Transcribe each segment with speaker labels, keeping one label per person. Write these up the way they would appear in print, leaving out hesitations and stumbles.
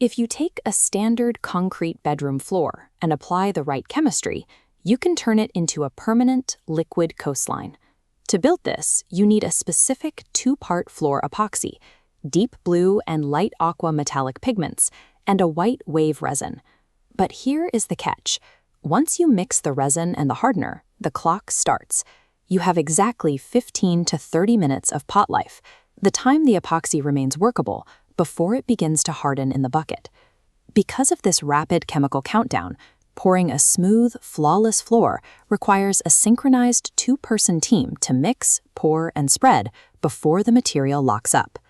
Speaker 1: If you take a standard concrete bedroom floor and apply the right chemistry, you can turn it into a permanent, liquid coastline. To build this, you need a specific two-part floor epoxy, deep blue and light aqua metallic pigments, and a white wave resin. But here is the catch. Once you mix the resin and the hardener, the clock starts. You have exactly 15 to 30 minutes of pot life, the time the epoxy remains workable, before it begins to harden in the bucket. Because of this rapid chemical countdown, pouring a smooth, flawless floor requires a synchronized two-person team to mix, pour, and spread before the material locks up.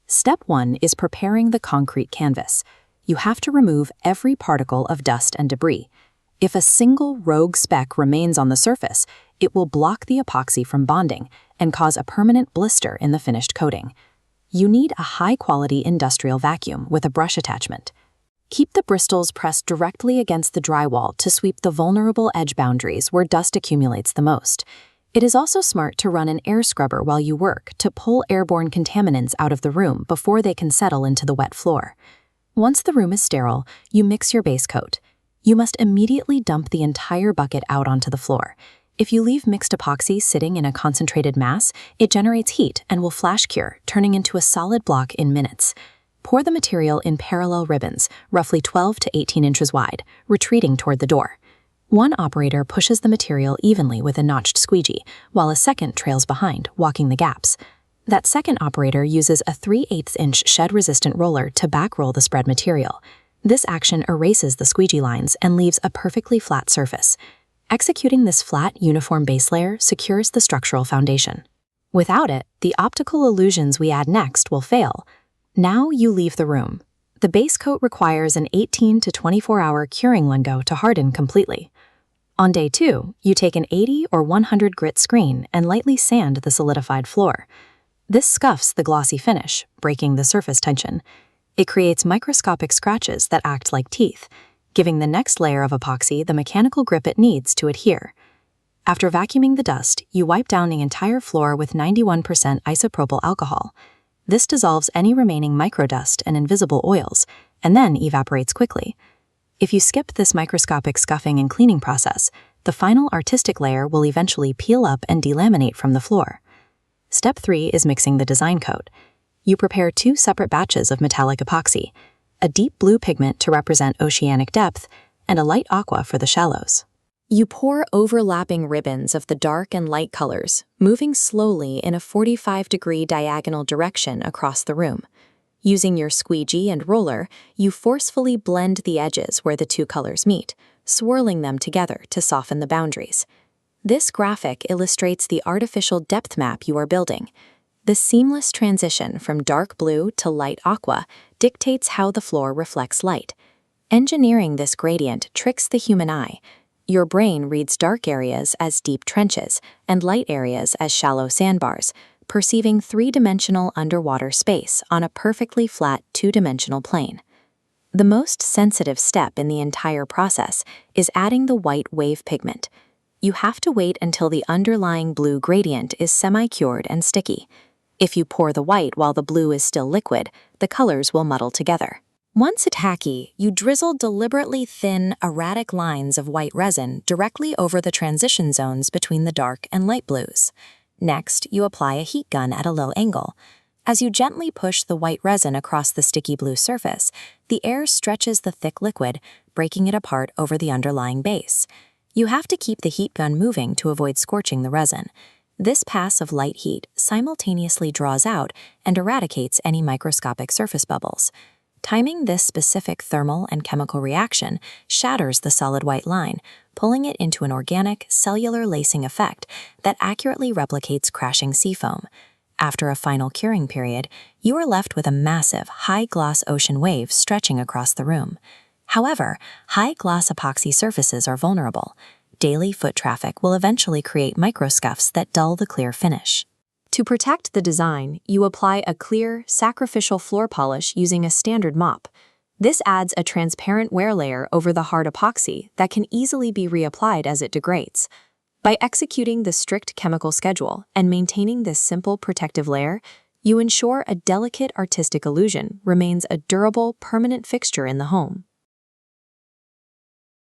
Speaker 1: Step 1 is preparing the concrete canvas. You have to remove every particle of dust and debris. If a single rogue speck remains on the surface, it will block the epoxy from bonding and cause a permanent blister in the finished coating. You need a high-quality industrial vacuum with a brush attachment. Keep the bristles pressed directly against the drywall to sweep the vulnerable edge boundaries where dust accumulates the most. It is also smart to run an air scrubber while you work to pull airborne contaminants out of the room before they can settle into the wet floor. Once the room is sterile, you mix your base coat. You must immediately dump the entire bucket out onto the floor. If you leave mixed epoxy sitting in a concentrated mass, it generates heat and will flash cure, turning into a solid block in minutes. Pour the material in parallel ribbons, roughly 12 to 18 inches wide, retreating toward the door. One operator pushes the material evenly with a notched squeegee, while a second trails behind, walking the gaps. That second operator uses a 3/8-inch shed-resistant roller to backroll the spread material. This action erases the squeegee lines and leaves a perfectly flat surface. Executing this flat, uniform base layer secures the structural foundation. Without it, the optical illusions we add next will fail. Now you leave the room. The base coat requires an 18 to 24-hour curing window to harden completely. On day 2, you take an 80 or 100 grit screen and lightly sand the solidified floor. This scuffs the glossy finish, breaking the surface tension. It creates microscopic scratches that act like teeth, giving the next layer of epoxy the mechanical grip it needs to adhere. After vacuuming the dust, you wipe down the entire floor with 91% isopropyl alcohol. This dissolves any remaining microdust and invisible oils, and then evaporates quickly. If you skip this microscopic scuffing and cleaning process, the final artistic layer will eventually peel up and delaminate from the floor. Step 3 is mixing the design coat. You prepare 2 separate batches of metallic epoxy, a deep blue pigment to represent oceanic depth, and a light aqua for the shallows. You pour overlapping ribbons of the dark and light colors, moving slowly in a 45-degree diagonal direction across the room. Using your squeegee and roller, you forcefully blend the edges where the 2 colors meet, swirling them together to soften the boundaries. This graphic illustrates the artificial depth map you are building. The seamless transition from dark blue to light aqua dictates how the floor reflects light. Engineering this gradient tricks the human eye. Your brain reads dark areas as deep trenches and light areas as shallow sandbars, perceiving 3-dimensional underwater space on a perfectly flat 2-dimensional plane. The most sensitive step in the entire process is adding the white wave pigment. You have to wait until the underlying blue gradient is semi-cured and sticky. If you pour the white while the blue is still liquid, the colors will muddle together. Once tacky, you drizzle deliberately thin, erratic lines of white resin directly over the transition zones between the dark and light blues. Next, you apply a heat gun at a low angle. As you gently push the white resin across the sticky blue surface, the air stretches the thick liquid, breaking it apart over the underlying base. You have to keep the heat gun moving to avoid scorching the resin. This pass of light heat simultaneously draws out and eradicates any microscopic surface bubbles. Timing this specific thermal and chemical reaction shatters the solid white line, pulling it into an organic, cellular lacing effect that accurately replicates crashing seafoam. After a final curing period, you are left with a massive, high-gloss ocean wave stretching across the room. However, high-gloss epoxy surfaces are vulnerable. Daily foot traffic will eventually create microscuffs that dull the clear finish. To protect the design, you apply a clear, sacrificial floor polish using a standard mop. This adds a transparent wear layer over the hard epoxy that can easily be reapplied as it degrades. By executing the strict chemical schedule and maintaining this simple protective layer, You ensure a delicate artistic illusion remains a durable, permanent fixture in the home.